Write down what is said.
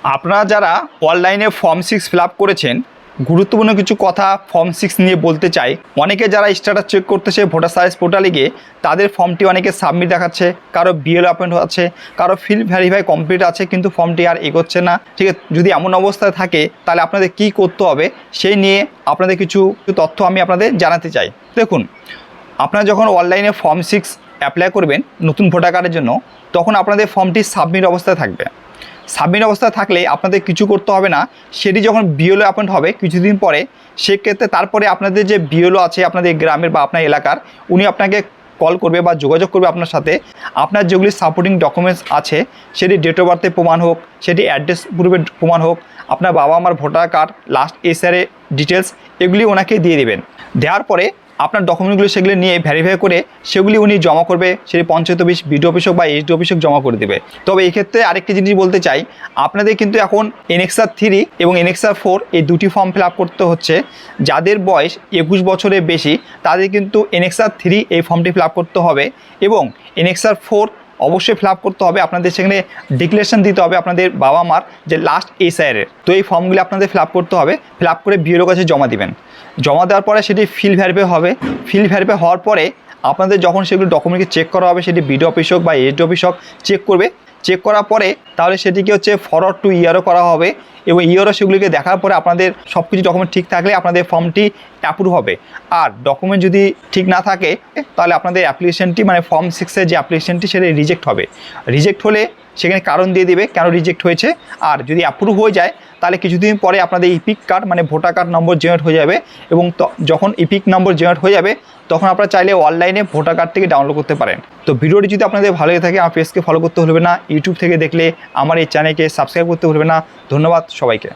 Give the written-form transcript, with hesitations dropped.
আপনারা যারা অনলাইনে ফর্ম 6 ফিল আপ করেছেন, গুরুত্বপূর্ণ কিছু কথা ফর্ম 6 নিয়ে বলতে চাই। অনেকে যারা স্ট্যাটাস চেক করতেছে ভোটার সার্ভিস পোর্টালে গিয়ে, তাদের ফর্মটি অনেকে সাবমিট দেখাচ্ছে, কারো বিএলও অ্যাপয়েন্ট আছে, কারো ফিল ভেরিফাই কমপ্লিট আছে, কিন্তু ফর্মটি আর এগোচ্ছে না। ঠিক আছে, যদি এমন অবস্থায় থাকে তাহলে আপনাদের কি করতে হবে সেই নিয়ে আপনাদের কিছু তথ্য আমি আপনাদের জানাতে চাই। দেখুন, আপনারা যখন অনলাইনে ফর্ম 6 অ্যাপ্লাই করবেন নতুন ভোটার কার্ডের জন্য, তখন আপনাদের ফর্মটি সাবমিট অবস্থায় থাকবে। সাবমিট অবস্থায় থাকলে আপনাদের কিছু করতে হবে না। সেটি যখন বিএলও অ্যাপয়েন্ট হবে কিছুদিন পরে, সেক্ষেত্রে তারপরে আপনাদের যে বিএলও আছে আপনাদের গ্রামের বা আপনার এলাকার, উনি আপনাকে কল করবে বা যোগাযোগ করবে আপনার সাথে। আপনার যেগুলি সাপোর্টিং ডকুমেন্টস আছে, সেটি ডেট অফ বার্থের প্রমাণ হোক, সেটি অ্যাড্রেস প্রুফের প্রমাণ হোক, আপনার বাবা মার ভোটার কার্ড, লাস্ট এসআরের ডিটেলস, এগুলি ওনাকে দিয়ে দেবেন। দেওয়ার পরে আপনার ডকুমেন্টগুলো সেগুলো নিয়ে ভেরিফাই করে সেগুলি উনি জমা করবে। সেটি পঞ্চায়েত অফিস, বিডিও অফিস হোক বা এসডি অফিস হোক জমা করে দেবে। তবে এই ক্ষেত্রে আরেকটি জিনিস বলতে চাই, আপনাদের কিন্তু এখন এনএক্সআর 3 এবং এনএক্সআর 4 এই দুটি ফর্ম ফিল আপ করতে হচ্ছে। যাদের বয়স 21 বছরের বেশি তাদের কিন্তু এনএক্সআর 3 এই ফর্মটি ফিল আপ করতে হবে, এবং এনএক্সআর 4 অবশ্যই ফিল আপ করতে হবে। আপনাদের সেখানে ডিক্লারেশন দিতে হবে আপনাদের বাবা মার যে লাস্ট এসআইআরের। তো এই ফর্মগুলি আপনাদের ফিল আপ করতে হবে। ফিল আপ করে বিএলও কাছে জমা দিবেন। জমা দেওয়ার পরে সেটি ফিল ভেরিফাই হবে। ফিল ভেরিফাই হওয়ার পরে আপনাদের যখন সেগুলো ডকুমেন্টকে চেক করা হবে, সেটি বিডিও অফিস হোক বা এসডি অফিস হোক চেক করবে। চেক করার পরে তাহলে সেটিকে ফরওয়ার্ড টু ইআরও করা হবে, এবং ইআরও সেগুলিকে দেখার পরে আপনাদের সব কিছু ডকুমেন্ট ঠিক থাকলে আপনাদের ফর্মটি অ্যাপ্রুভ হবে। আর ডকুমেন্ট যদি ঠিক না থাকে তাহলে আপনাদের অ্যাপ্লিকেশনটি ফর্ম 6-এর যে অ্যাপ্লিকেশনটি সেটা রিজেক্ট হবে। রিজেক্ট হলে সেখানে কারণ দিয়ে দেবে কেন রিজেক্ট হয়েছে। আর যদি অ্যাপ্রুভ হয়ে যায় তাহলে কিছুদিন পরে আপনাদের ইপিক কার্ড ভোটার কার্ড নম্বর জেনারেট হয়ে যাবে, এবং যখন ইপিক নম্বর জেনারেট হয়ে যাবে তখন আপনারা চাইলে অনলাইনে ভোটার কার্ড থেকে ডাউনলোড করতে পারেন। তো ভিডিওটি যদি আপনাদের ভালো লাগে থাকে, আমার পেজকে ফলো করতে ভুলবেন না। ইউটিউব থেকে দেখলে আমার এই চ্যানেলকে সাবস্ক্রাইব করতে ভুলবেন না। ধন্যবাদ সবাইকে।